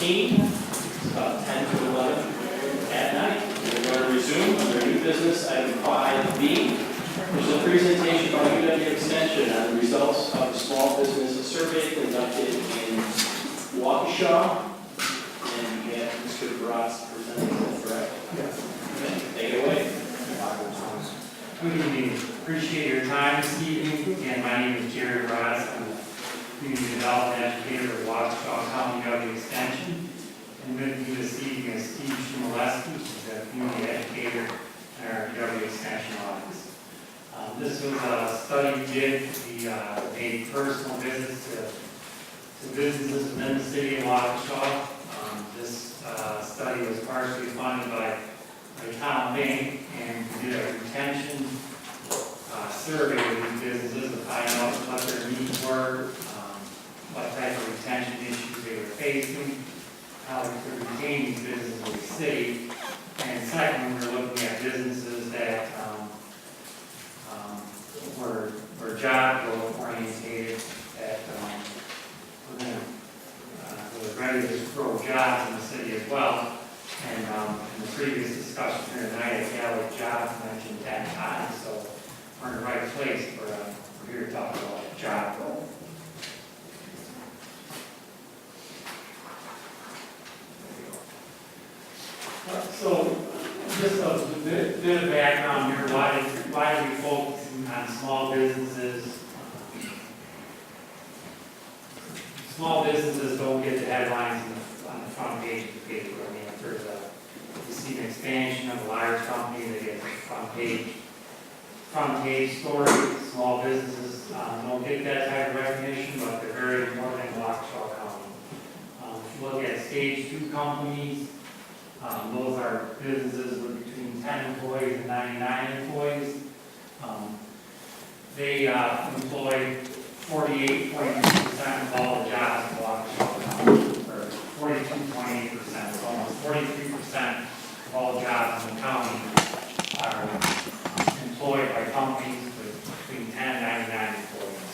17. It's about 10 to 11 at night. We're going to resume under new business item 5B, which is a presentation by UW Extension on the results of a small business survey conducted in Waukesha. And we have Mr. Bratz presenting that, correct? Yes. Okay, take it away. Good evening. Appreciate your time this evening. Again, my name is Jerry Bratz. I'm the Community Development Educator at Waukesha County UW Extension. And with me this evening is Steve Shumalesky, who's the Community Educator in our UW Extension office. This was a study we did. We made personal visits to businesses within the city of Waukesha. This study was partially funded by Town Bank, and we did a retention survey with these businesses to find out what their needs were, what type of retention issues they were facing, how we could retain these businesses in the city. And second, we were looking at businesses that were job growth orientated, that were ready to grow jobs in the city as well. And in the previous discussion here tonight, I gathered jobs mentioned 10 times, so we're in the right place. We're here to talk about job growth. So just a bit of background here. Why are we focusing on small businesses? Small businesses don't get the headlines on the front page of the paper. I mean, if you see an expansion of a large company, they get the front page story. Small businesses don't get that type of recognition, but they're very important in Waukesha County. If you look at stage 2 companies, those are businesses with between 10 employees and 99 employees. They employ 48.2% of all the jobs in Waukesha County, or 42.8%, so almost 43% of all jobs in the county are employed by companies with between 10 and 99 employees.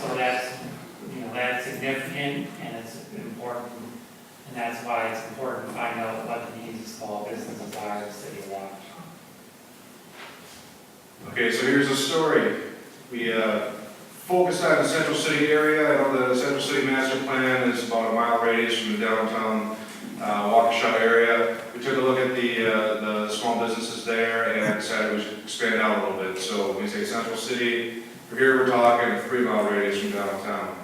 So that's significant, and it's important, and that's why it's important to find out what the needs of small businesses are in the city of Waukesha. Okay, so here's a story. We focused on the Central City area. I know the Central City Master Plan is about a mile radius from the downtown Waukesha area. We took a look at the small businesses there and decided we should expand out a little bit. So when we say Central City, for here we're talking a 3-mile radius from downtown.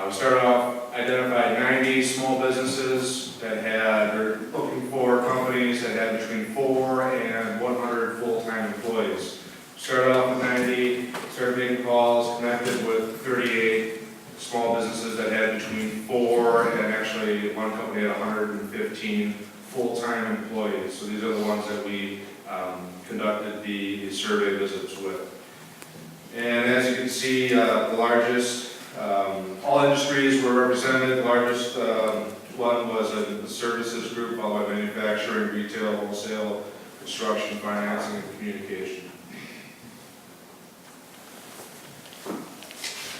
We started off, identified 90 small businesses that they're looking for companies that had between 4 and 100 full-time employees. Started off with 90, started making calls, connected with 38 small businesses that had between 4 and actually one company had 115 full-time employees. So these are the ones that we conducted the survey visits with. And as you can see, the largest, all industries were represented. The largest one was a services group, followed by manufacturing, retail, wholesale, construction, financing, and communication.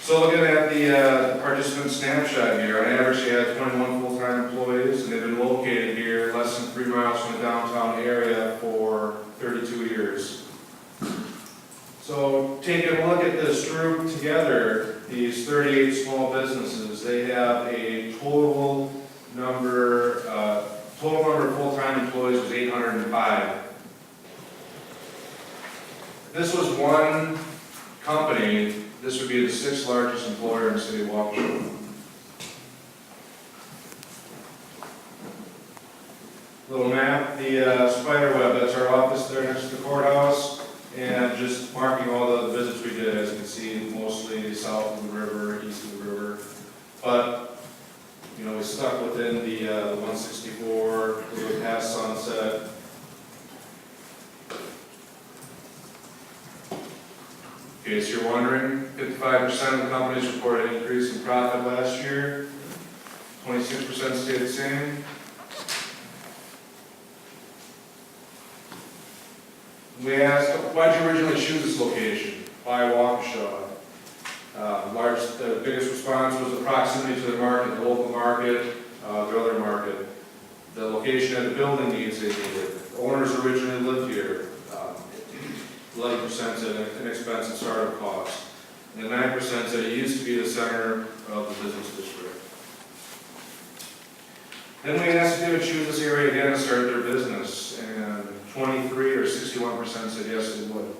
So looking at the participant snapshot here, on average they had 21 full-time employees, and they've been located here less than 3 miles from the downtown area for 32 years. So taking a look at this group together, these 38 small businesses, they have a total number of full-time employees was 805. If this was one company, this would be the 6th largest employer in the city of Waukesha. Little map, the spider web, that's our office there next to the courthouse, and just marking all the visits we did. As you can see, mostly south of the river, east of the river. But, we stuck within the 164, we were past Sunset. Okay, so you're wondering, 55% of the companies reported an increase in profit last year, 26% stayed the same. We asked, why did you originally choose this location? Why Waukesha? The biggest response was the proximity to the market, the local market, the other market. The location of the building needs they needed. The owners originally lived here. 11% said an inexpensive startup cost. And 9% said it used to be the center of the business district. Then we asked them to choose this area again to start their business, and 23 or 61% said yes, they would.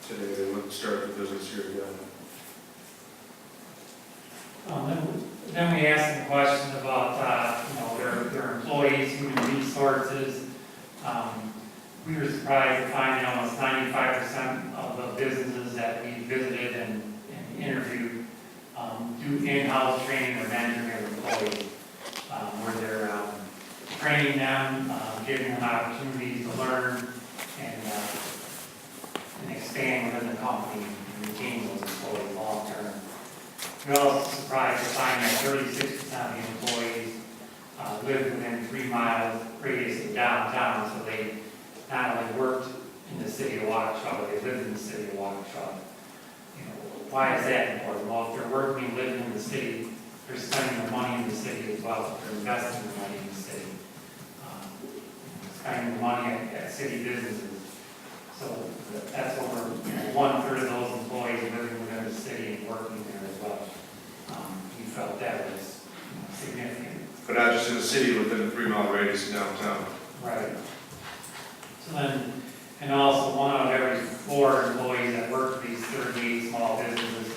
Today they would start the business here again. Then we asked them a question about, their employees, human resources. We were surprised to find that almost 95% of the businesses that we visited and interviewed do in-house training or mentoring their employees, where they're training them, giving them opportunities to learn and expand within the company and retain those employees long term. We're also surprised to find that 36% of the employees live within 3 miles radius of downtown, so they not only worked in the city of Waukesha, but they lived in the city of Waukesha. Why is that important? Well, if they're working and living in the city, they're spending their money in the city as well. They're investing their money in the city, spending the money at city businesses. So that's over 1/3 of those employees living within the city and working there as well. We felt that was significant. But not just in the city, within a 3-mile radius of downtown. Right. So then, and also 1 out of every 4 employees that work for these 38 small businesses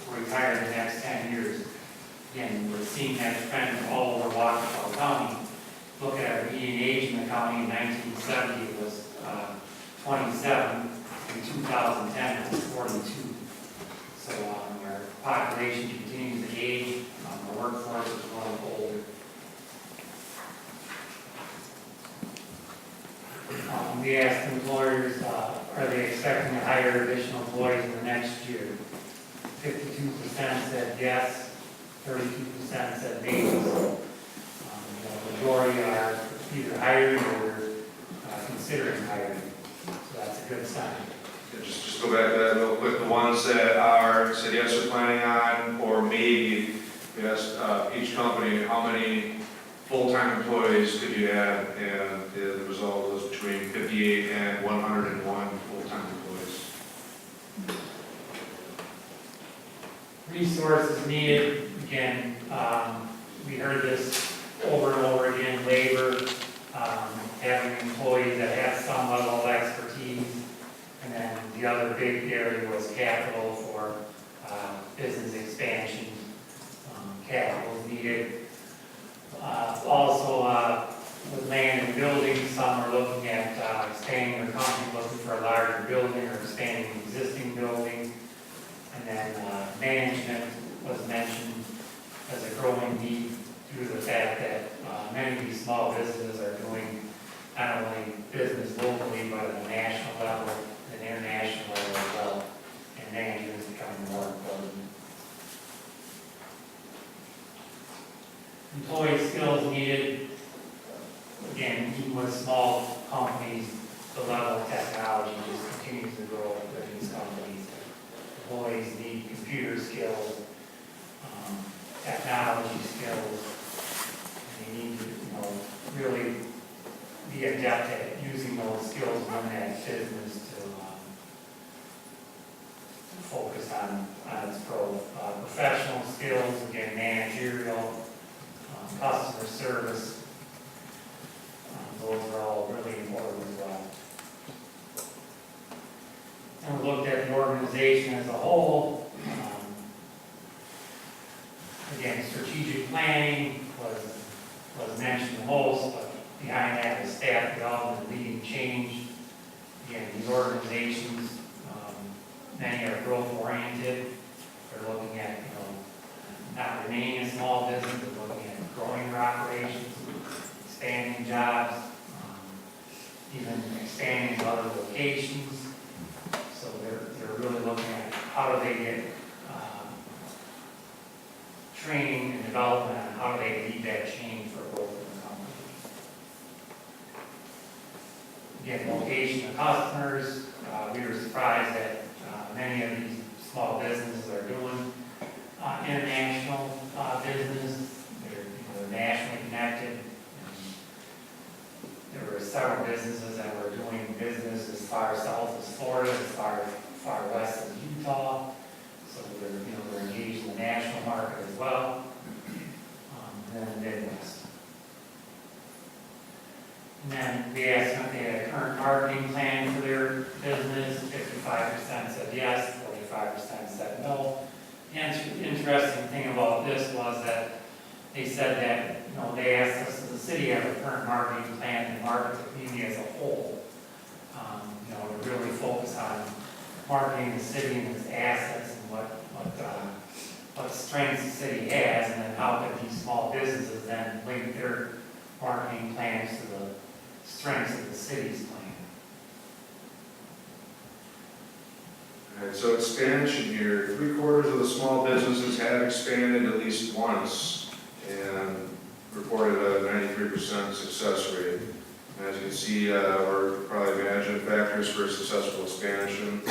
will retire in the next 10 years. Again, we're seeing that trend all over Waukesha County. Look at our median age in the county in 1970, it was 27. In 2010, it was 42. So our population continues to age, our workforce is growing older. We asked employers, are they expecting to hire additional employees in the next year? 52% said yes, 32% said maybe. The majority are either hiring or considering hiring. So that's a good sign. Yeah, just go back to that real quick. The ones that are said yes, they're planning on, or maybe, we asked each company how many full-time employees could you add, and the result was between 58 and 101 full-time employees. Resources needed, again, we heard this over and over again, labor, having employees that have some level of expertise, and then the other big area was capital for business expansion. Capital is needed. Also, with land and buildings, some are looking at expanding their company, looking for a larger building or expanding an existing building. And then management was mentioned as a growing need due to the fact that many of these small businesses are doing not only business locally, but at a national level and international level as well. And management is becoming more important. Employee skills needed. Again, even with small companies, the level of technology just continues to grow with these companies. Employees need computer skills, technology skills, and they need to, really be adept at using those skills within that business to focus on its growth. Professional skills, again, managerial, customer service, those are all really important as well. And we looked at the organization as a whole. Again, strategic planning was mentioned the most, but behind that is staff development, leading change. Again, these organizations, many are growth oriented. They're looking at, not remaining a small business, but looking at growing their operations, expanding jobs, even expanding to other locations. So they're really looking at how do they get training and development, and how do they lead that change for growth in the company. Again, location of customers, we were surprised that many of these small businesses are doing international business. They're nationally connected. There were several businesses that were doing business as far south as Florida, as far west as Utah. So they're engaged in the national market as well. And then the Midwest. And then we asked them if they had a current marketing plan for their business. 55% said yes, 45% said no. The interesting thing about this was that they said that, they asked us, does the city have a current marketing plan to market the community as a whole? To really focus on marketing the city and its assets and what strengths the city has, and then how could these small businesses then link their marketing plans to the strengths of the city's plan. All right, so expansion here, 3/4 of the small businesses have expanded at least once and reported a 93% success rate. And as you can see, we're probably managing factors for successful expansion.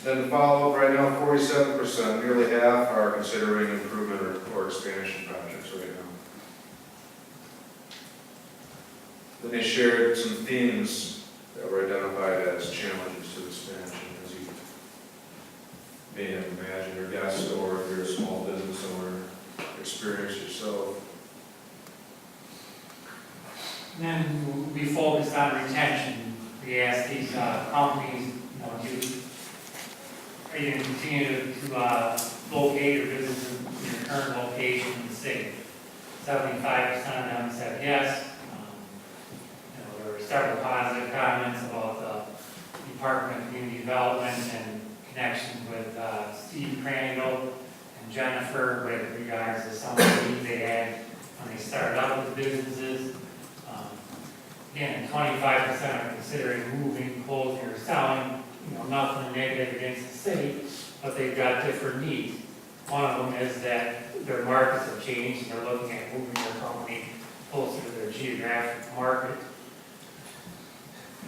Then the follow-up right now, 47%, nearly half are considering improvement or expansion projects right now. Then they shared some themes that were identified as challenges to expansion, as you may have imagined, or guessed, or if you're a small business owner, experience yourself. And then we focused on retention. We asked these companies, are you going to continue to locate your business in your current location in the city? 75% of them said yes. There were several positive comments about the Department of Community Development and connections with Steve Crandall and Jennifer with regards to some of the needs they had when they started out with the businesses. Again, 25% are considering moving, closing, or selling. Nothing negative against the city, but they've got different needs. One of them is that their markets have changed and they're looking at moving their company closer to their geographic market.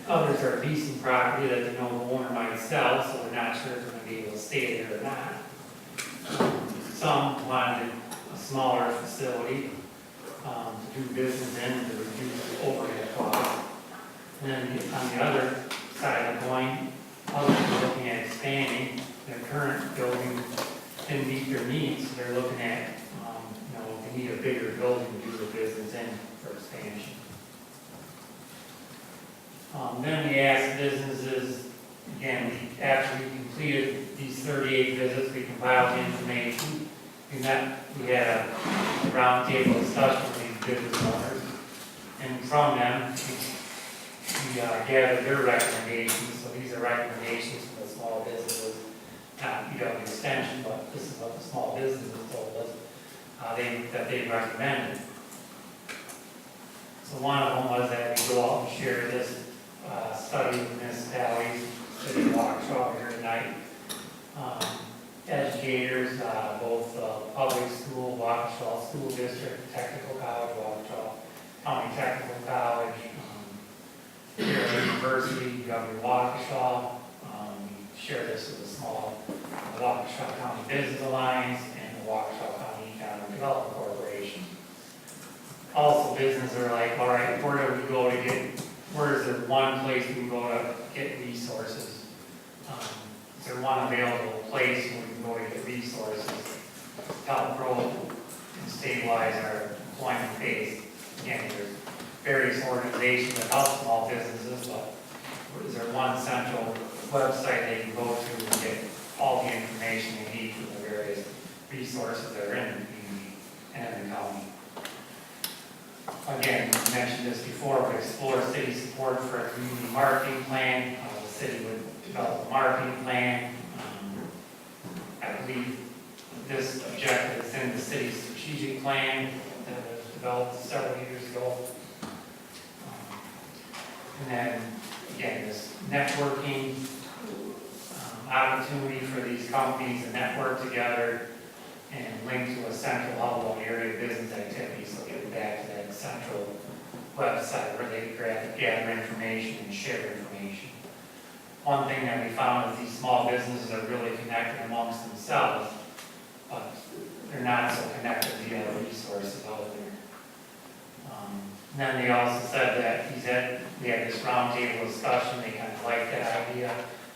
Others are leasing property that they know the owner might sell, so they're not sure if they're going to be able to stay there or not. Some wanted a smaller facility to do business in and to reduce overhead costs. And then on the other side of the coin, others are looking at expanding. Their current building didn't meet their needs, so they're looking at, they need a bigger building to do the business in for expansion. Then we asked businesses, again, after we completed these 38 visits, we compiled the information. We had a roundtable discussion with these business owners, and from them, we gathered their recommendations. So these are recommendations from the small businesses, not UW Extension, but this is what the small businesses told us that they recommended. So one of them was that we go out and share this study with municipalities, City of Waukesha here tonight. Educators, both public school, Waukesha School District, Technical College, Waukesha County Technical College, University, UW Waukesha. We share this with the small Waukesha County Business Alliance and the Waukesha County Economic Development Corporation. Also, businesses are like, all right, where do we go to get, where is there one place we can go to get resources? Is there one available place where we can go to get resources to help grow and stabilize our employment base? Again, there's various organizations that help small businesses, but is there one central website they can go to and get all the information they need for the various resources that are in the community and in the county? Again, I mentioned this before, but explore city support for a community marketing plan. The city would develop a marketing plan. I believe this objective is in the city's strategic plan that was developed several years ago. And then, again, this networking opportunity for these companies to network together and link to a central hub of area business activity. So getting back to that central website where they gather information and share information. One thing that we found is these small businesses are really connected amongst themselves, but they're not so connected to the other resources out there. Then they also said that we had this roundtable discussion, they kind of liked that idea.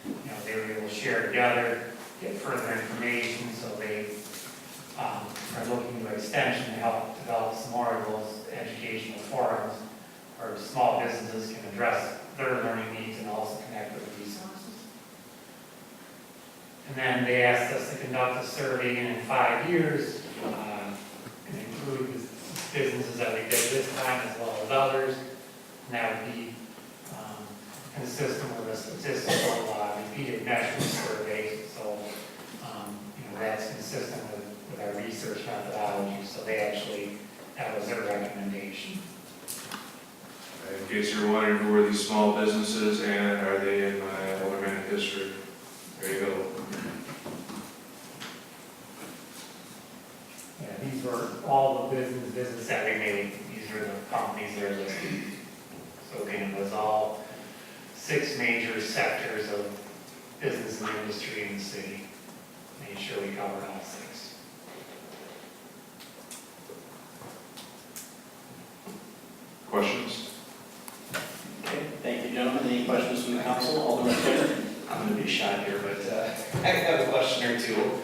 You know, they were able to share together, get further information, so they are looking to extension to help develop some more of those educational forums where small businesses can address their learning needs and also connect with resources. And then they asked us to conduct a survey in 5 years, and include the businesses that we did this time as well as others. And that would be consistent with a statistical repeated measurement survey. So, that's consistent with our research methodology. So they actually, that was their recommendation. In case you're wondering, who are these small businesses and are they in my Aldermanic district? There you go. Yeah, these were all the business that we made. These are the companies that are listed. So again, it was all 6 major sectors of business and industry in the city. Made sure we covered all 6. Questions? Okay, thank you, gentlemen. Any questions from the council? Alderman Taylor? I'm going to be shy here, but I have a question or two.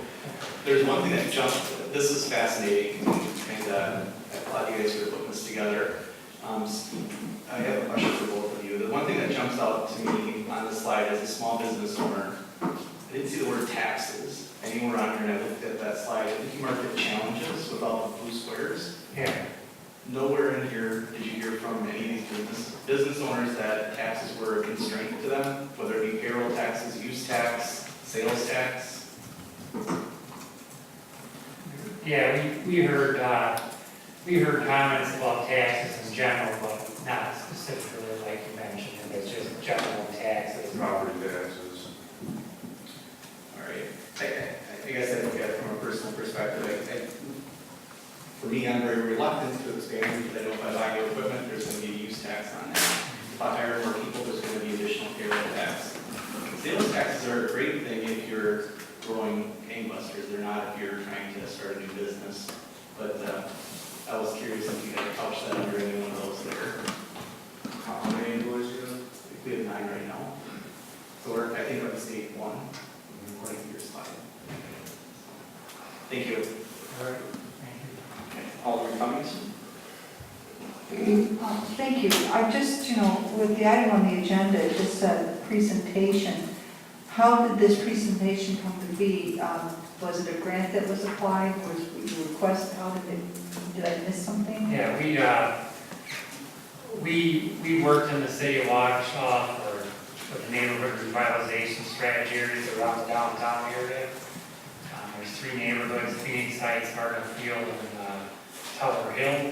There's one thing that jumped, this is fascinating, and I applaud you guys for putting this together. I have a question for both of you. The one thing that jumps out to me on this slide as a small business owner, I didn't see the word taxes anywhere on here, and I looked at that slide. I think you marked it challenges with all the blue squares. Yeah. Nowhere in here did you hear from any of these business owners that taxes were a constraint to them, whether it be payroll taxes, use tax, sales tax. Yeah, we heard comments about taxes in general, but not specifically like you mentioned. It's just general taxes. Property taxes. All right. I guess I look at it from a personal perspective. For me, I'm very reluctant to expand because I know if I buy new equipment, there's going to be a use tax on that. If I hire more people, there's going to be additional payroll tax. Sales taxes are a great thing if you're growing gangbusters. They're not if you're trying to start a new business. But I was curious if you could couch that under any one of those there. How many employees do you have? We have 9 right now. So I think we're at stage 1, according to your slide. Thank you. All right. Thank you. Okay, Alderman Cummings? Thank you. I just, with the item on the agenda, it just said presentation. How did this presentation come to be? Was it a grant that was applied? Was it a request? How did I miss something? Yeah, we worked in the City of Waukesha with the neighborhood revitalization strategy areas around the downtown area. There's 3 neighborhoods: Phoenix Heights, Garden Field, and Tower Hill.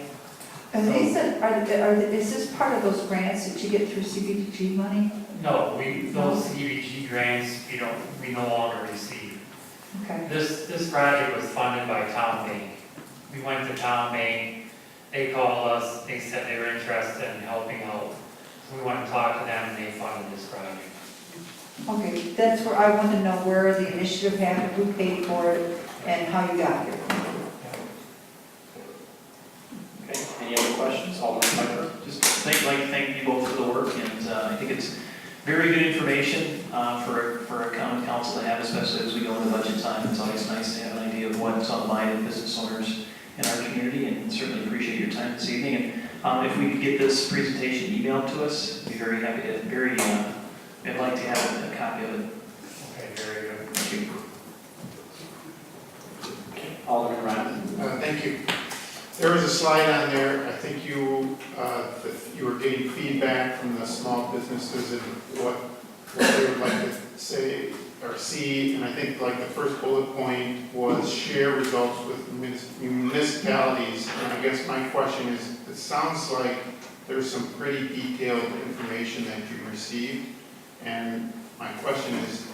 And is this part of those grants that you get through CDBG money? No, those CDBG grants we no longer receive. Okay. This project was funded by Town Bank. We went to Town Bank, they called us, they said they were interested in helping out. So we went and talked to them and they funded this project. Okay, that's where I want to know where the initiative happened, who paid for it, and how you got here. Okay, any other questions? Alderman Piper? Just like to thank you both for the work, and I think it's very good information for a common council to have, especially as we go into budget time. It's always nice to have an idea of what's on the mind of business owners in our community, and certainly appreciate your time this evening. And if we could get this presentation emailed to us, I'd be very happy to, I'd like to have a copy of it. Okay, very good. Thank you. Okay, Alderman Ryan? Thank you. There was a slide on there, I think you were getting feedback from the small businesses and what they would like to say or see, and I think like the first bullet point was share results with municipalities, and I guess my question is, it sounds like there's some pretty detailed information that you received, and my question is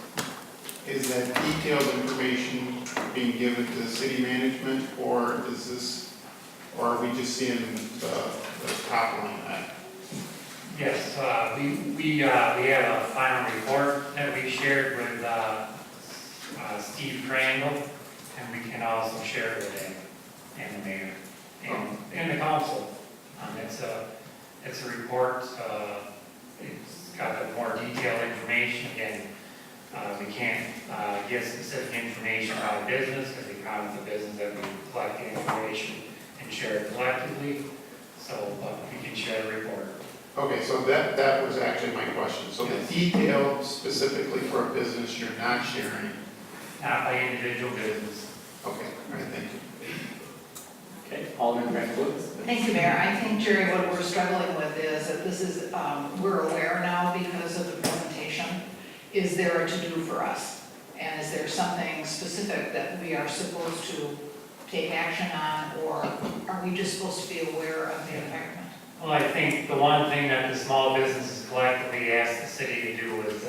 that detailed information being given to the city management, or are we just seeing the top line of that? Yes, we have a final report that we shared with Steve Crandall, and we can also share it with them and the mayor and the council. It's a report, it's got the more detailed information. Again, we can't give specific information about a business because we promise the business that we collect the information and share it collectively. So we can share the report. Okay, so that was actually my question. So the detail specifically for a business you're not sharing? Not by individual business. Okay, all right, thank you. Okay, Alderman Grant. Thank you, Mayor. I think, Jerry, what we're struggling with is that this is, we're aware now because of the presentation. Is there a to-do for us? And is there something specific that we are supposed to take action on, or are we just supposed to be aware of the environment? Well, I think the one thing that the small businesses collectively asked the city to do was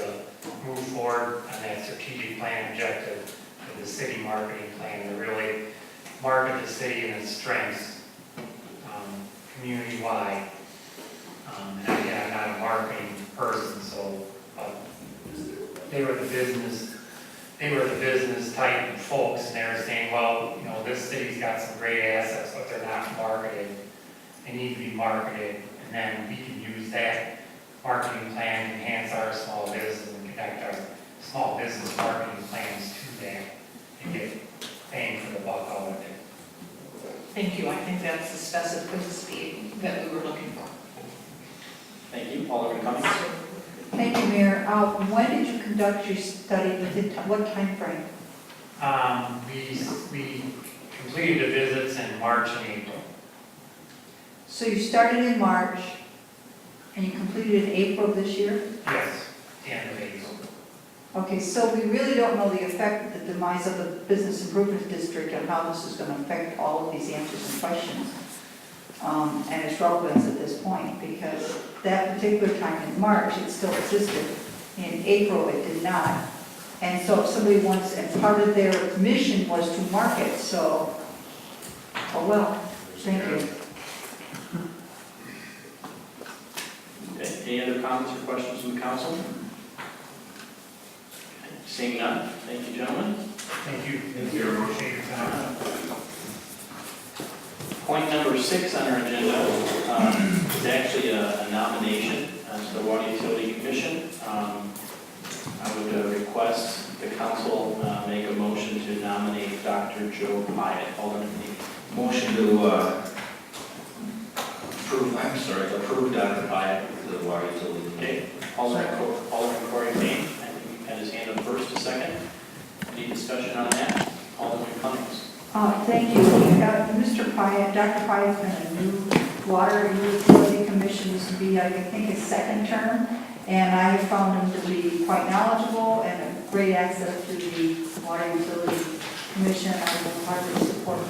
move forward on that strategic plan objective of the city marketing plan to really market the city and its strengths community-wide. And again, I'm not a marketing person, so they were the business type of folks, and they were saying, well, you know, this city's got some great assets, but they're not marketed. They need to be marketed, and then we can use that marketing plan to enhance our small business and connect our small business marketing plans to that and get bang for the buck out of it. Thank you. I think that's the specificity that we were looking for. Thank you, Alderman Cummings. Thank you, Mayor. When did you conduct your study, within what time frame? We completed the visits in March and April. So you started in March, and you completed in April of this year? Yes, the end of April. Okay, so we really don't know the effect of the demise of the Business Improvement District and how this is going to affect all of these answers and questions and its relevance at this point, because that particular time in March, it still existed. In April, it did not. And so if somebody wants, and part of their mission was to market, so, oh well, thank you. Okay, any other comments or questions from the council? Okay, seeing none, thank you, gentlemen. Thank you. Thank you very much. Appreciate your time. Point number 6 on our agenda is actually a nomination to the Water Utility Commission. I would request the council make a motion to nominate Dr. Joe Pyatt. Alderman Lee. Motion to approve Dr. Pyatt to the water utility. Okay, Alderman Corey Payne, I think he had his hand up first, a second. Any discussion on that? Alderman Cummings. Thank you. Mr. Pyatt, Dr. Pyatt's been a new Water Utility Commission. This will be, I think, his second term. And I have found him to be quite knowledgeable and a great asset to the Water Utility Commission. I will heartily support him.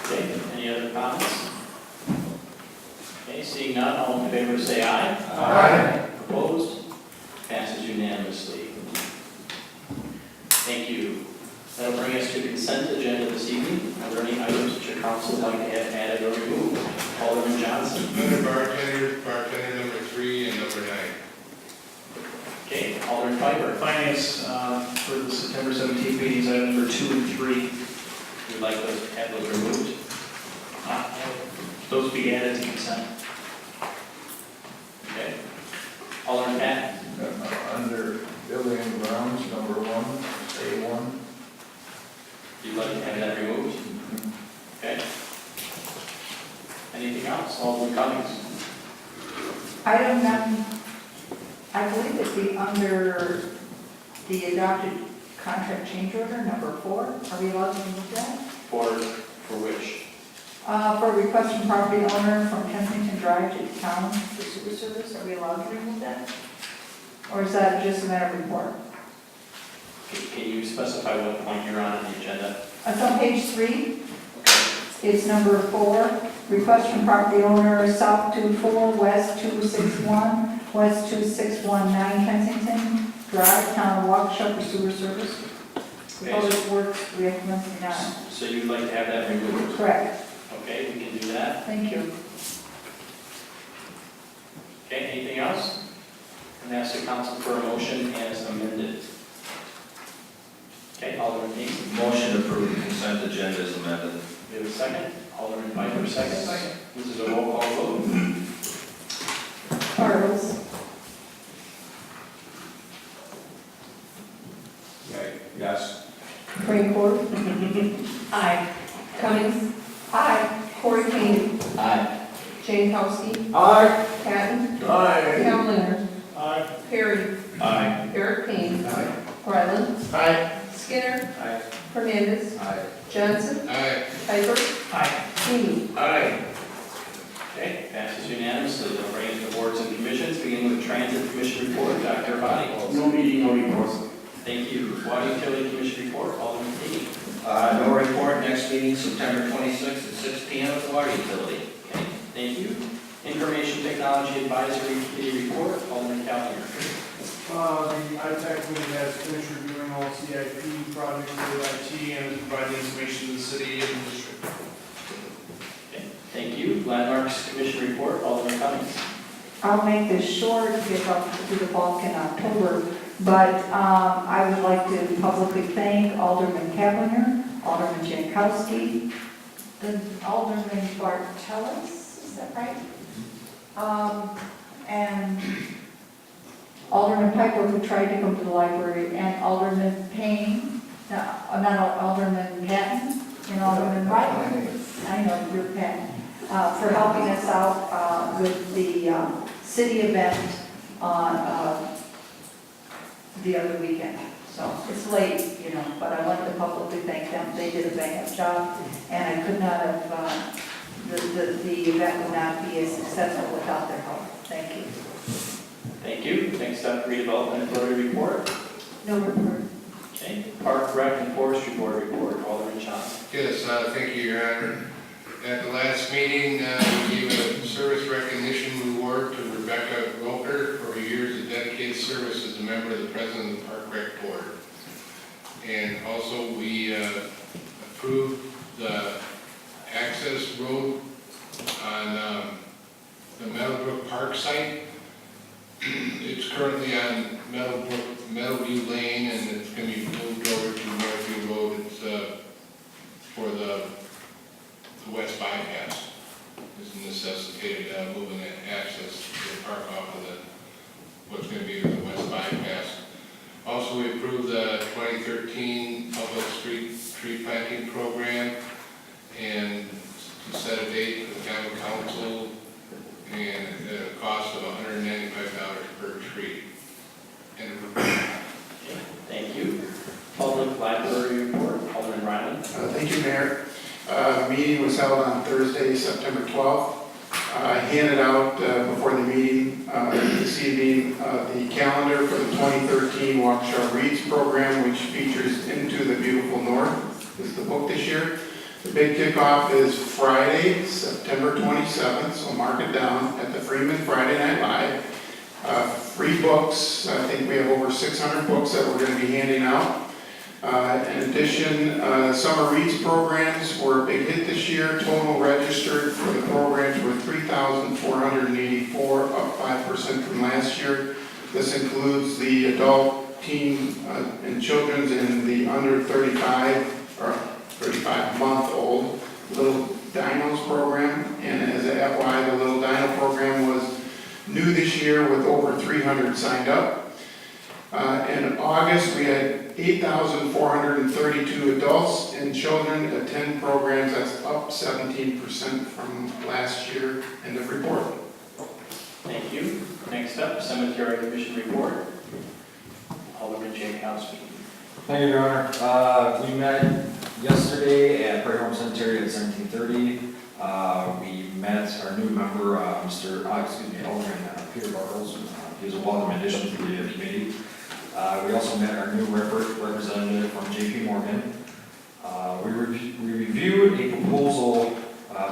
Okay, any other comments? Okay, seeing none, all in favor say aye. Aye. Opposed? Passes unanimously. Thank you. That'll bring us to consent agenda this evening. Are there any items that your council would like to have added or removed? Alderman Johnson. Under bartender number 3 and number 9. Okay, Alderman Piper. Finance for the September 17th meetings, item number 2 and 3. Would like those, have those removed? Those be added to consent. Okay. Alderman Pat. Under building and grounds, number 1, A1. You'd like to have that removed? Okay. Anything else? Alderman Cummings. Item 9, I believe it'd be under the adopted contract change order, number 4. Are we allowed to remove that? For which? For a request from property owner from Kensington Drive to town for sewer service, are we allowed to remove that? Or is that just a matter of report? Can you specify what point you're on the agenda? It's on page 3. Okay. It's number 4. Request from property owner South 24, West 261, West 2619 Kensington Drive, Town of Waukesha for sewer service. Proposed works, we recommend denial. So you'd like to have that removed? Correct. Okay, we can do that. Thank you. Okay, anything else? And ask the council for a motion as amended. Okay, Alderman Kane, Motion to approve the consent agenda is amended. we have a second. Alderman Piper, second. This is a roll call vote. Bartles. Yes. Rainbow. Aye. Cummings. Aye. Corey Kane. Aye. Jankowski. Aye. Patton. Aye. Callen. Aye. Perry. Aye. Eric Payne. Aye. Ryland. Aye. Skinner. Aye. Hernandez. Aye. Johnson. Aye. Piper. Aye. Feeny. Aye. Okay, passes unanimously. They'll bring it to the boards and commissions, beginning with the Transit Commission report. Dr. Body. No meeting, no reports. Thank you. Water Utility Commission report. Alderman Kane. No report, next meeting September 26th at 6 PM at the water utility. Okay, thank you. Information Technology Advisory Committee report. Alderman Callaghan. The ITAC committee has finished reviewing all CIP projects for IT and is providing information to the city and the district. Okay, thank you. Landmarks Commission report. Alderman Cummings. I'll make this short, get up to the bulk in October, but I would like to publicly thank Alderman Kaplinger, Alderman Jankowski, the Alderman Bartelis, is that right? And Alderman Piper, who tried to come to the library, and Alderman Payne, not Alderman Patton, and Alderman Ryland. I know, you're Patton. For helping us out with the city event on the other weekend. So it's late, but I want to publicly thank them. They did a bang-up job, and I could not have, the event would not be as successful without their help. Thank you. Thank you. Next up, Redevelopment Authority report. No report. Okay, Park, Rec, and Forestry Board report. Alderman Johnson. Yes, thank you, Your Honor. At the last meeting, we gave a service recognition award to Rebecca Roker for her years of dedicated service as a member of the President of the Park Rec Board. And also, we approved the access road on the Meadowbrook Park site. It's currently on Meadowview Lane, and it's going to be moved over to Meadowview Road. It's for the west bypass. It's necessitated moving that access to the park off of what's going to be the west bypass. Also, we approved the 2013 public street tree planting program, and to set a date for the common council, and at a cost of $195 per tree. And Thank you. Public Library report. Alderman Ryland. Thank you, Mayor. The meeting was held on Thursday, September 12th. I handed out before the meeting this evening the calendar for the 2013 Waukesha Reads program, which features Into the Beautiful North. This is the book this year. The big kickoff is Friday, September 27th, so mark it down at the Freeman Friday Night Live. Free books. I think we have over 600 books that we're going to be handing out. In addition, summer reads programs were a big hit this year. Total registered for the programs were 3,484, up 5% from last year. This includes the adult, teen, and children's and the under 35 or 35-month-old Little Dinos program. And as a FYI, the Little Dino program was new this year with over 300 signed up. In August, we had 8,432 adults and children attend programs. That's up 17% from last year. End of report. Thank you. Next up, Cemetery Commission report. Alderman Jankowski. Thank you, Your Honor. We met yesterday at Prairie Home Cemetery at 1730. We met our new member, Alderman Peter Bartles. He was a welcome addition to the committee. We also met our new representative from JP Morgan. We reviewed a proposal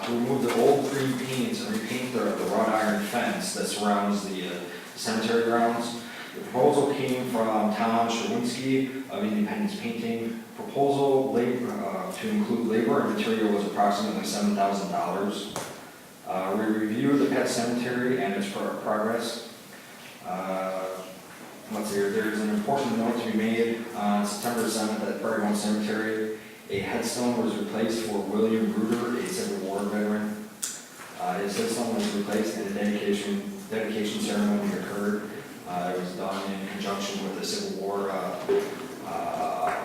to remove the old green paint and repaint the wrought iron fence that surrounds the cemetery grounds. The proposal came from Tom Sherwinski of Independence Painting. Proposal to include labor and material was approximately $7,000. We reviewed the pet cemetery and its progress. let's see here, there's an important note to be made on September 7th at Prairie Home Cemetery. A headstone was replaced for William Bruder, a Civil War veteran. His headstone was replaced and a dedication ceremony occurred. It was done in conjunction with the Civil War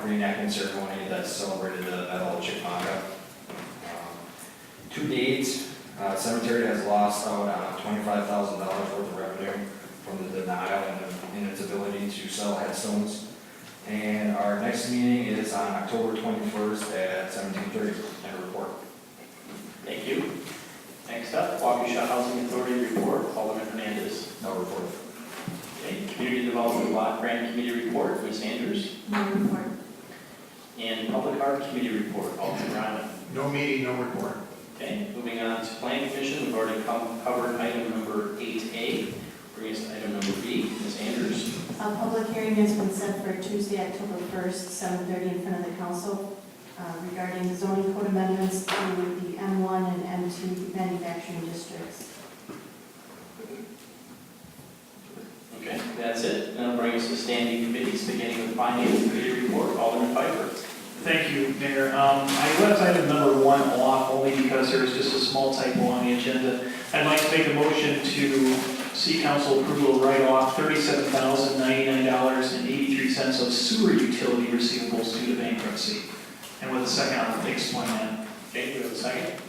reenactment ceremony that celebrated the Battle of Chickamauga. To date, cemetery has lost out $25,000 worth of revenue from the denial and in its ability to sell headstones. And our next meeting is on October 21st at 17:30. And report. Thank you. Next up, Waukesha Housing Authority report, Alderman Hernandez. No report. Okay, Community Development Block Grant Committee report, Ms. Andrews. No report. And Public Art Committee report, Alderman Ryman. No meeting, no report. Okay, moving on to Planning Commission, we've already covered item number 8A. Bringing us to item number B, Ms. Andrews. A public hearing has been set for Tuesday, October 1st, 7:30 in front of the council regarding the zoning code amendments to the M1 and M2 manufacturing districts. Okay, that's it. That'll bring us to standing committees, beginning with Finance Committee report, Alderman Pfeiffer. Thank you, Mayor. I left item number 1 off only because there was just a small typo on the agenda. I'd like to make a motion to seek council approval to write off $37,099.83 of sewer utility receivables due to bankruptcy. And with a second, I'll explain that. Okay, we have a second.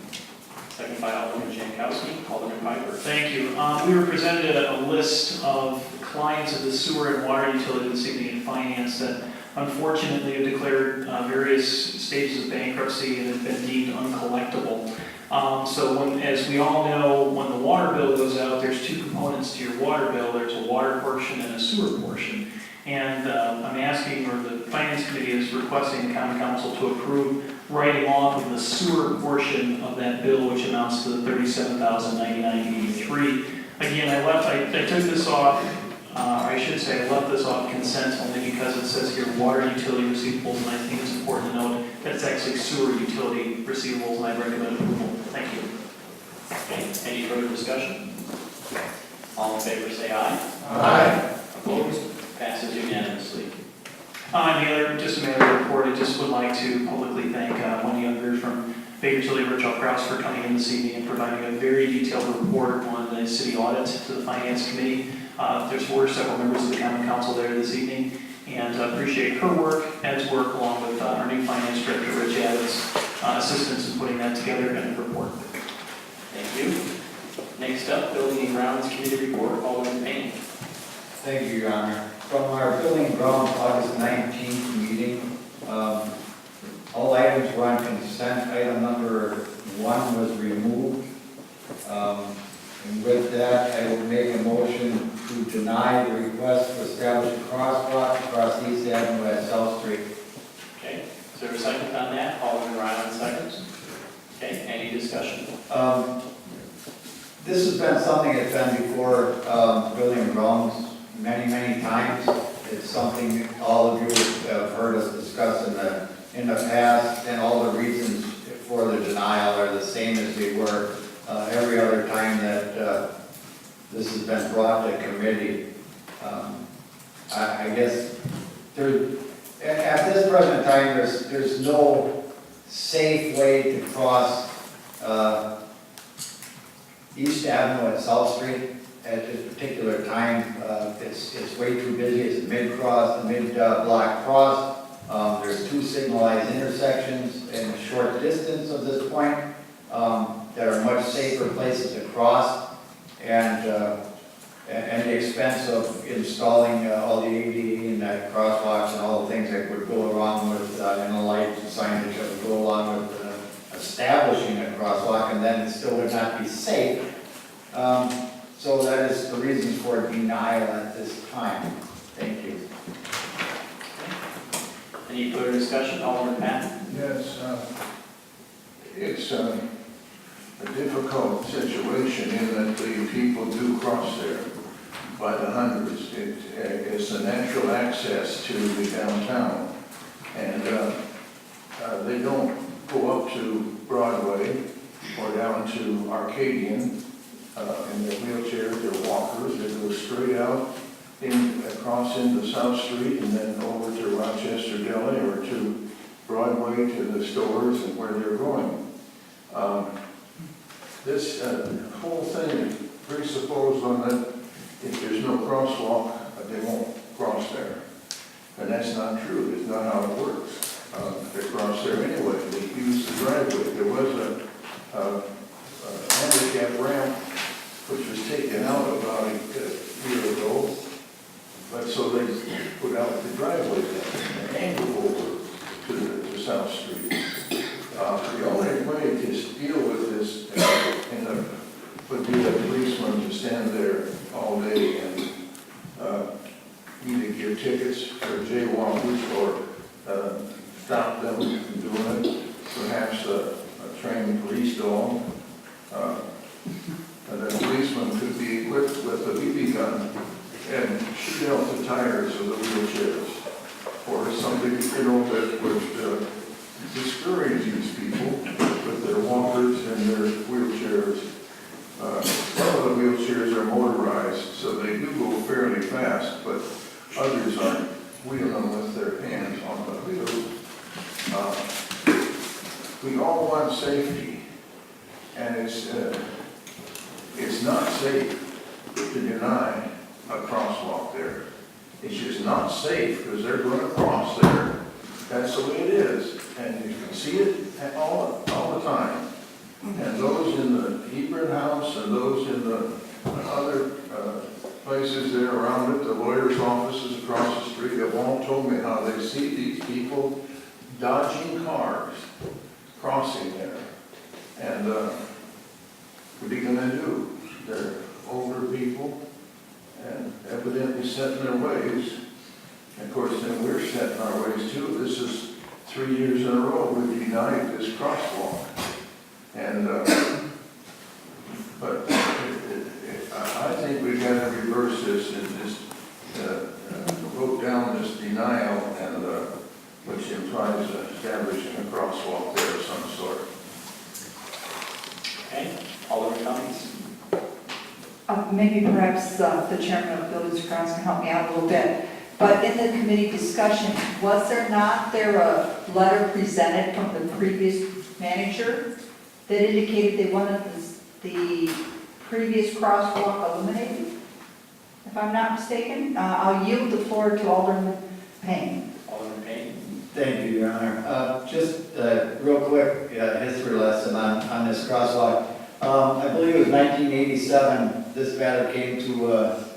Second by Alderman Jankowski, Alderman Pfeiffer. Thank you. We were presented a list of clients of the sewer and water utility this evening in finance that unfortunately have declared various stages of bankruptcy and have been deemed uncollectible. So as we all know, when the water bill goes out, there's two components to your water bill. There's a water portion and a sewer portion. And I'm asking, or the Finance Committee is requesting the Common Council to approve writing off of the sewer portion of that bill, which amounts to $37,099.83. Again, I took this off, I should say I left this off consent only because it says here water utility receivables, and I think it's important to note that it's actually sewer utility receivables, and I recommend approval. Thank you. Okay, any further discussion? All in favor, say aye. Aye. Opposed? Passes unanimously. Just another report, I just would like to publicly thank Wendy Unger from Bakersfield Richard Krause for coming in this evening and providing a very detailed report on the city audit to the Finance Committee. Were several members of the Common Council there this evening, and appreciate her work, Ed's work, along with our new Finance Director, Rich Abbott's assistance in putting that together and the report. Thank you. Next up, Building and Grounds Committee report, Alderman Payne. Thank you, Your Honor. From our Building and Grounds August 19th meeting, all items were on consent. Item number 1 was removed. And with that, I will make a motion to deny the request to establish a crosswalk across East Avenue at South Street. Okay, is there a second on that? Alderman Ryan seconds. Okay, any discussion? This has been something that's been before Building and Grounds many times. It's something all of you have heard us discuss in the past, and all the reasons for the denial are the same as they were every other time that this has been brought to committee. I guess at this present time, there's no safe way to cross East Avenue and South Street at this particular time. It's way too busy. It's a mid-block cross. There's 2 signalized intersections in a short distance of this point that are much safer places to cross, and the expense of installing all the ADA and that crosswalks and all the things that would go along with and the lights and signage that would go along with establishing a crosswalk, and then it still would not be safe. So that is the reason for denial at this time. Thank you. Any further discussion? Alderman Patton? Yes, it's a difficult situation in that the people do cross there by the hundreds. It's a natural access to the downtown, and they don't go up to Broadway or down to Arcadian in their wheelchairs, their walkers. They go straight out cross into South Street and then over to Rochester Deli or to Broadway to the stores and where they're going. This whole thing presupposed on that if there's no crosswalk, they won't cross there. And that's not true. It's not how it works. They cross there anyway. They use the driveway. There was a handicap ramp which was taken out about a year ago. But so they put out the driveway and angle over to South Street. The only way to deal with this would be a policeman to stand there all day and either give tickets for jaywalkers or stop them from doing it. Perhaps a trained police dog. And a policeman could be equipped with a BB gun and shoot out the tires of the wheelchairs. Or something, that would discourage these people with their walkers and their wheelchairs. Some of the wheelchairs are motorized, so they do go fairly fast, but others aren't wheeling with their hands on the wheels. We all want safety, and it's not safe to deny a crosswalk there. It's just not safe because they're going to cross there. That's the way it is, and you can see it all the time. And those in the Hebron House and those in the other places there around it, the lawyer's offices across the street, have all told me how they see these people dodging cars crossing there. And what are you going to do? They're older people and evidently set in their ways. And of course, then we're set in our ways too. This is 3 years in a row we've denied this crosswalk. And, but I think we've got to reverse this and just vote down this denial, and which implies establishing a crosswalk there of some sort. Okay, Alderman Cummings. Maybe perhaps the chairman of Buildings and Grounds can help me out a little bit. But in the committee discussion, was there a letter presented from the previous manager that indicated they wanted the previous crosswalk eliminated? If I'm not mistaken, I'll yield the floor to Alderman Payne. Alderman Payne. Thank you, Your Honor. Just a real quick history lesson on this crosswalk. I believe it was 1987, this matter came to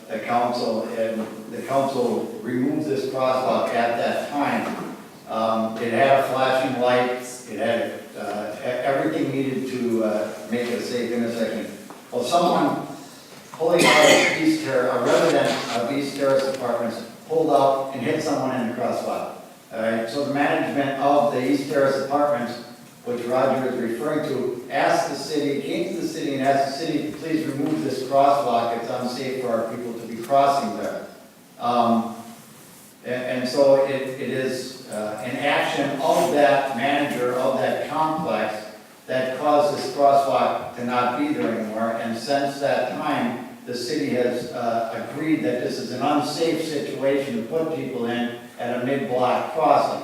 the council, and the council removed this crosswalk at that time. It had flashing lights, it had everything needed to make it a safe intersection. Well, someone pulling out of East Terrace, a resident of East Terrace Apartments, pulled up and hit someone in the crosswalk. All right, so the management of the East Terrace Apartments, which Roger is referring to, asked the city, came to the city and asked the city to please remove this crosswalk. It's unsafe for our people to be crossing there. And so it is an action of that manager of that complex that caused this crosswalk to not be there anymore. And since that time, the city has agreed that this is an unsafe situation to put people in at a mid-block crossing.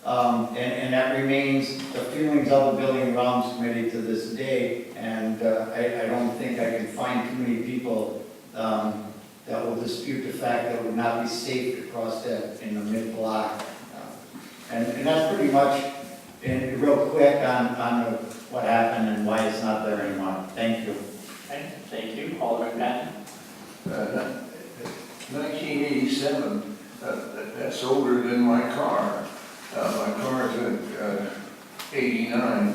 And that remains the feelings of the Building and Grounds Committee to this day. And I don't think I can find too many people that will dispute the fact that it would not be safe to cross that in the mid-block. And that's pretty much real quick on what happened and why it's not there anymore. Thank you. Okay, thank you. Alderman Patton. 1987, that's older than my car. My car is at 89.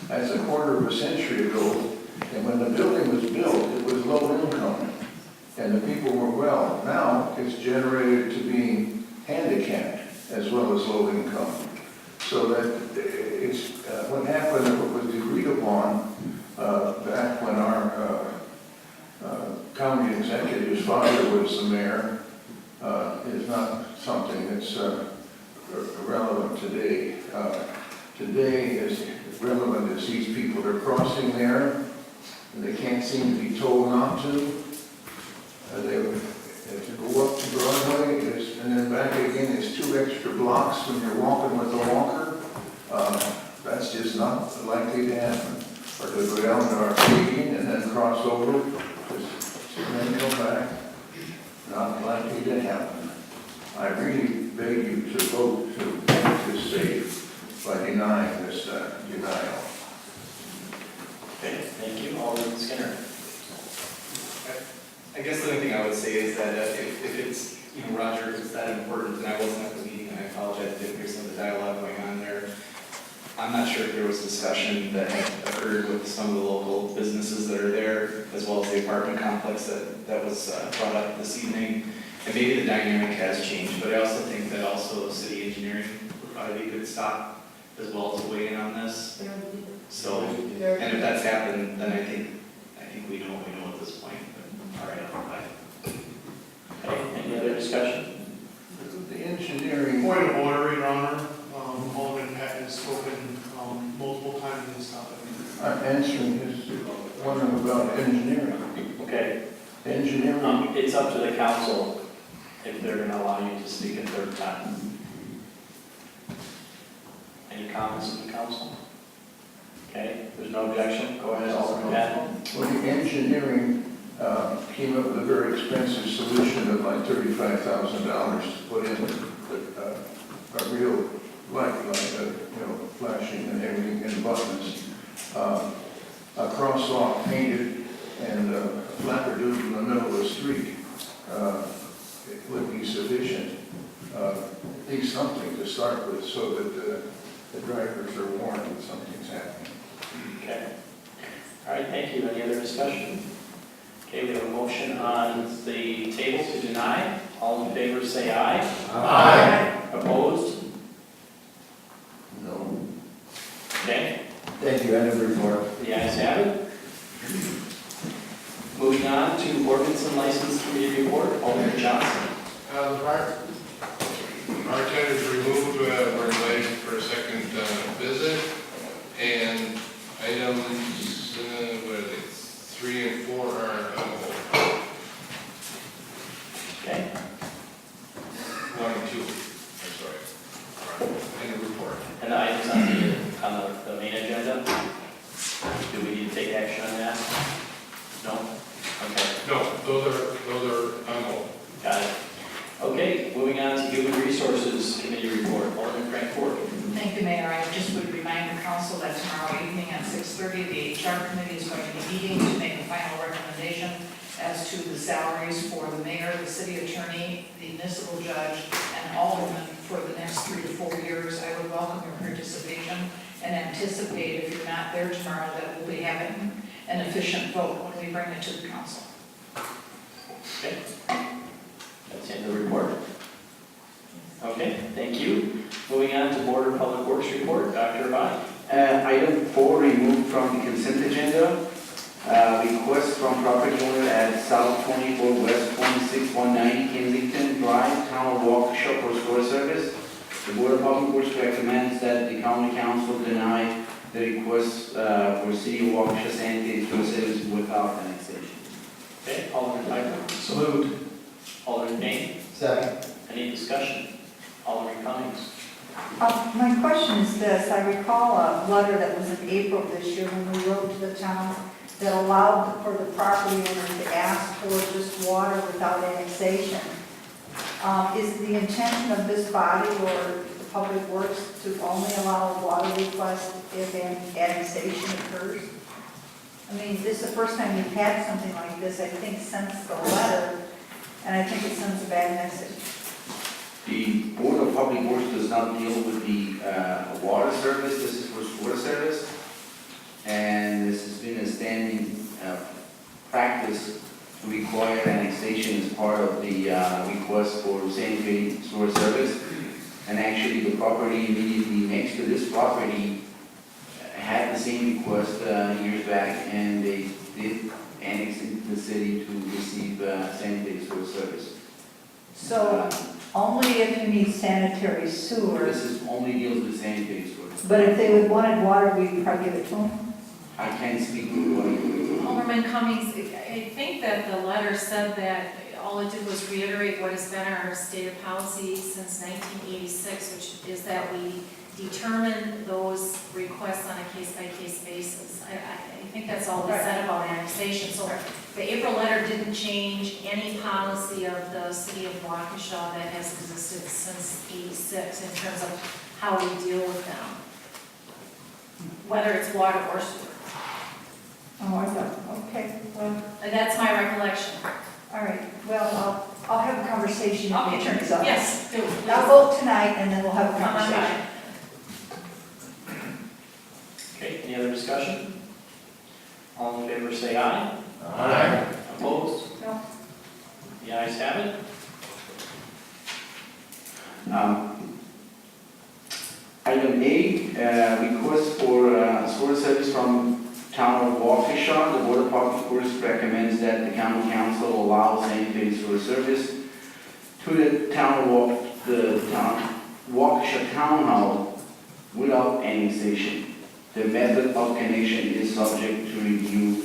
That's a quarter of a century ago. And when the building was built, it was low income. And the people were well. Now it's generated to be handicapped as well as low income. So that it's what happened, and what was agreed upon back when our county executive's father was the mayor, is not something that's relevant today. Today is relevant as these people are crossing there, and they can't seem to be told not to. go up to Broadway, and then back again is 2 extra blocks when you're walking with a walker. That's just not likely to happen. Or to go down to Arcadian and then cross over, and then come back. Not likely to happen. I really beg you to vote to make this safe by denying this denial. Okay, thank you. Alderman Skinner. I guess the only thing I would say is that if it's, Roger, if it's that important, and I wasn't at the meeting, and I apologize, I didn't hear some of the dialogue going on there. I'm not sure if there was discussion that had occurred with some of the local businesses that are there, as well as the apartment complex that was brought up this evening. And maybe the dynamic has changed, but I also think that also city engineering would probably be a good stop as well to weigh in on this. So, and if that's happened, then I think we know what we know at this point. But, all right, bye. Okay, any other discussion? The engineering. Point of order, Your Honor. Alderman Patton has spoken multiple times in this topic. I'm answering his one about engineering. Okay. Engineering. It's up to the council if they're going to allow you to speak a third time. Any comments from the council? Okay, there's no objection. Go ahead, Alderman Patton. Well, the engineering came up with a very expensive solution of like $35,000 to put in a real light, flashing and everything and buttons. A crosswalk painted and a flapperdoodle in the middle of the street. It would be sufficient. At least something to start with so that the drivers are warned that something's happening. Okay. All right, thank you. Any other discussion? Okay, we have a motion on the table to deny. All in favor say aye. Aye. Opposed? No. Okay, Thank you, end of report. the ayes have it. Moving on to ordinance and license committee report, Alderman Johnson. Bartenders removed, were invited for a second visit, and items, what are they, 3 and 4 are on hold. Okay, 1 and 2, I'm sorry, in the report. and the items on the main agenda. Do we need to take action on that? No? Okay, No, those are on hold. got it. Okay, moving on to Human Resources Committee report, Alderman Frank Ford. Thank you, Mayor. I just would remind the council that tomorrow evening at 6:30, the HR committee is going to be meeting to make a final recommendation as to the salaries for the mayor, the city attorney, the municipal judge, and aldermen for the next 3 to 4 years. I would welcome your participation and anticipate, if you're not there tomorrow, that we'll be having an efficient vote when we bring it to the council. Okay, that's in the report. Okay, thank you. Moving on to Board of Public Works report, Dr. Abad. Item 4, removed from the consent agenda. Request from property owner at South 24 West 26190 Kensington Drive, Town of Waukesha for sewer service. The Board of Public Works recommends that the county council deny the request for City of Waukesha sanitary sewer service without annexation. Okay, Alderman Piper. So moved. Alderman Payne. Second. Any discussion? Alderman Cummings. My question is this, I recall a letter that was in April this year when we wrote to the town that allowed for the property owner to ask for just water without annexation. Is the intention of this body or the Public Works to only allow a water request if an annexation occurs? I mean, this is the first time we've had something like this, I think, since the letter, and I think it sends a bad message. The Board of Public Works does not deal with the water service, this is for sewer service. And this has been a standing practice to require annexation as part of the request for sanitary sewer service. And actually, the property immediately next to this property had the same request years back, and they did annex into the city to receive sanitary sewer service. So only if you need sanitary sewer, This is only deals with sanitary sewer. but if they would wanted water, we'd probably give it to them? I can't speak to what you. Alderman Cummings, I think that the letter said that all it did was reiterate what has been our stated policy since 1986, which is that we determine those requests on a case-by-case basis. I think that's all we said about annexation. So the April letter didn't change any policy of the City of Waukesha that has existed since '86 in terms of how we deal with them, whether it's water or sewer. Oh, I don't, okay, well, And that's my recollection. all right, well, I'll have a conversation with the Okay. attorney's office. Yes, do. I'll vote tonight and then we'll have a Come on conversation. by. Okay, any other discussion? All in favor, say aye. Aye. Opposed? No. The ayes have it. Item A, request for sewer service from Town of Waukesha. The Board of Public Works recommends that the county council allow sanitary sewer service to the Town of Waukesha Town Hall without annexation. The method of connection is subject to review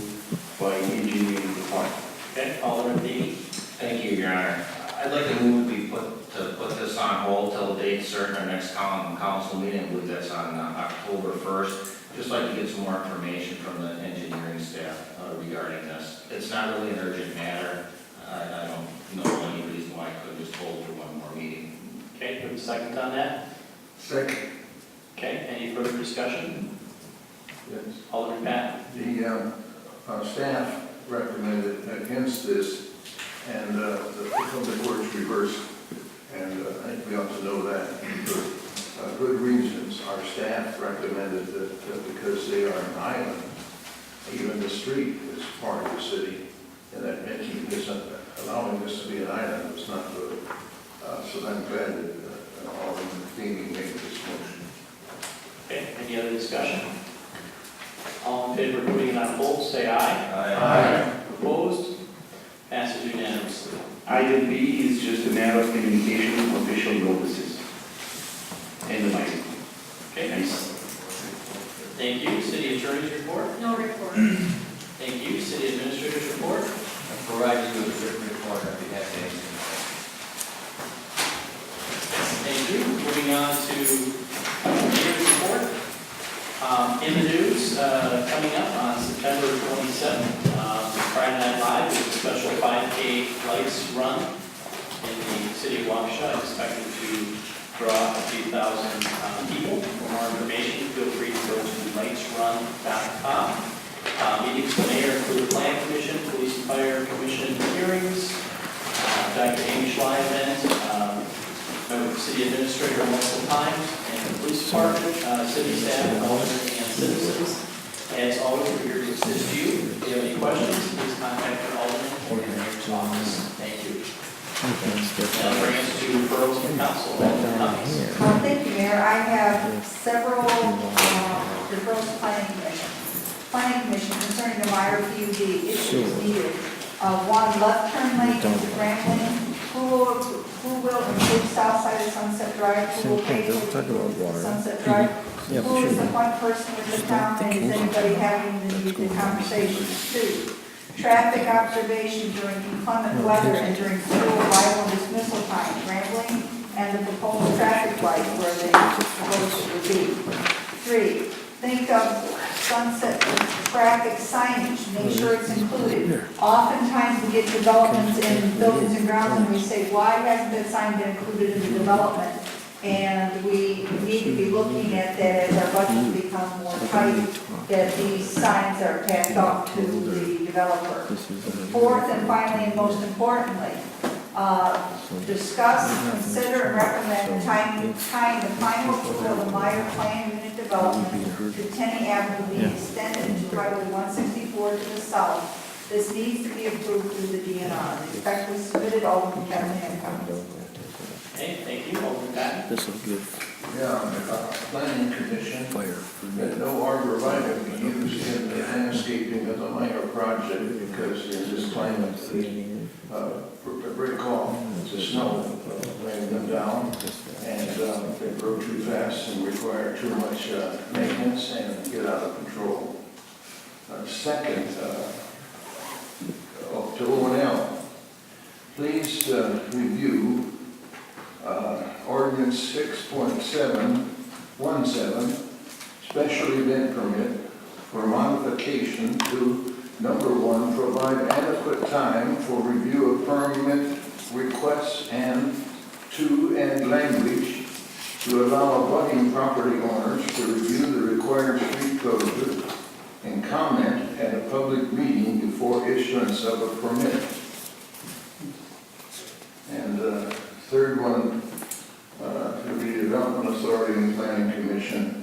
by engineering department. Okay, Alderman Dean. Thank you, Your Honor. I'd like to move we put this on hold till a date certain, our next council meeting, I believe that's on October 1st. Just like to get some more information from the engineering staff regarding this. It's not really an urgent matter. I don't know any reason why I could just hold for one more meeting. Okay, do we have a second on that? Second, Okay, any further discussion? yes. Alderman Patton. The staff recommended against this, and the public works reversed, and I think we ought to know that for good reasons. Our staff recommended that because they are an island, even the street is part of the city, and that making this, allowing this to be an island is not good. So I'm glad that Alderman Feeney made this motion. Okay, any other discussion? All in favor of putting it on hold, say aye. Aye. Opposed? Passes unanimously. Item B is just a matter of communication of official notices. And the license. Okay, Nice. thank you. City Attorney's report. No report. Thank you. City Administrator's report. I'll provide you with a written report on behalf of the Thank you. Moving on to Mayor's report. In the news, coming up on September 27th, Friday Night Live is a special 5K lights run in the City of Waukesha, expecting to draw a few thousand people. For more information, feel free to go to lightsrun.com. Meetings for mayor include the Plan Commission, Police and Fire Commission hearings, Dr. Amy Schley event, the City Administrator multiple times, and the Police Department, city staff, aldermen, and citizens. As always, we're here to assist you. If you have any questions, please contact your alderman or your mayor's office. Thank you. Now bring us to referrals from council. Alderman Cummings. Thank you, Mayor. I have several referrals to Planning Commission. Planning Commission concerning the Meyer PUD issues needed. One left turn lane into Grambling. Who will improve south side of Sunset Drive? Who will pay for Sunset Drive? Who is the one person in the town, and is anybody having the conversations? Two, traffic observation during inclement weather and during school arrival and dismissal time, Grambling, and the proposed traffic light where they propose it would be. Three, think of sunset traffic signage, make sure it's included. Oftentimes we get developments in buildings and grounds and we say, why hasn't that sign been included in the development? And we need to be looking at that as our budgets become more tight, that these signs are passed off to the developer. Fourth and finally and most importantly, discuss, consider, and recommend tying the final approval of the Meyer Plan Unit Development to Tenney Avenue being extended to Highway 164 to the south. This needs to be approved through the DNR. Respectfully submitted, Alderman Kevin Hancock. Okay, thank you. Alderman Patton. Planning Commission, that no arborvitae be used in the landscaping of the minor project because in this climate, break off the snow, laying them down, and they grow too fast and require too much maintenance and get out of control. Second, to O&L, please review ordinance 6.717, special event permit for modification to number 1, provide adequate time for review of permit requests, and 2, add language to allow abutting property owners to review the required street closure and comment at a public meeting before issuance of a permit. And third one, to the Development Authority and Planning Commission,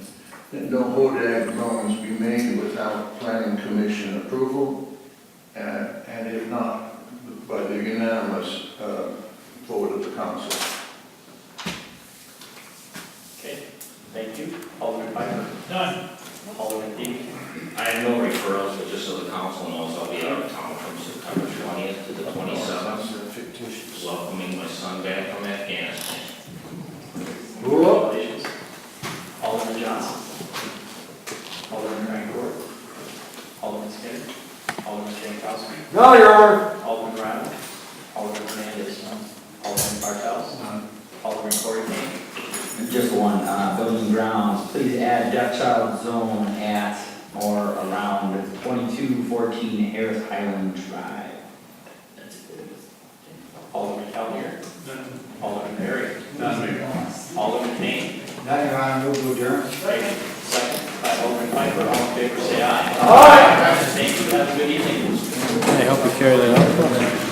that no HODAG loans be made without Planning Commission approval, and if not, by the unanimous vote of the council. Okay, thank you. Alderman Piper. None. Alderman Dean. I have no referrals, but just so the council knows, I'll be out of town from September 20th to the 27th, welcoming my son back from Afghanistan. Congratulations. Alderman Johnson. Alderman Rancourt. Alderman Skinner. Alderman Jankowski. No, Your Honor. Alderman Brown. Alderman Hernandez. Alderman Bartels. Alderman Corey Kane. Just one, building grounds, please add deaf child zone at or around 2214 Harris Highland Drive. Alderman Cavalier. Alderman Perry. Alderman Kane. None, Your Honor, move to adjourn. Second by Alderman Piper. All in favor, say aye. Aye. Thank you. Have a good evening. I hope you carry that out.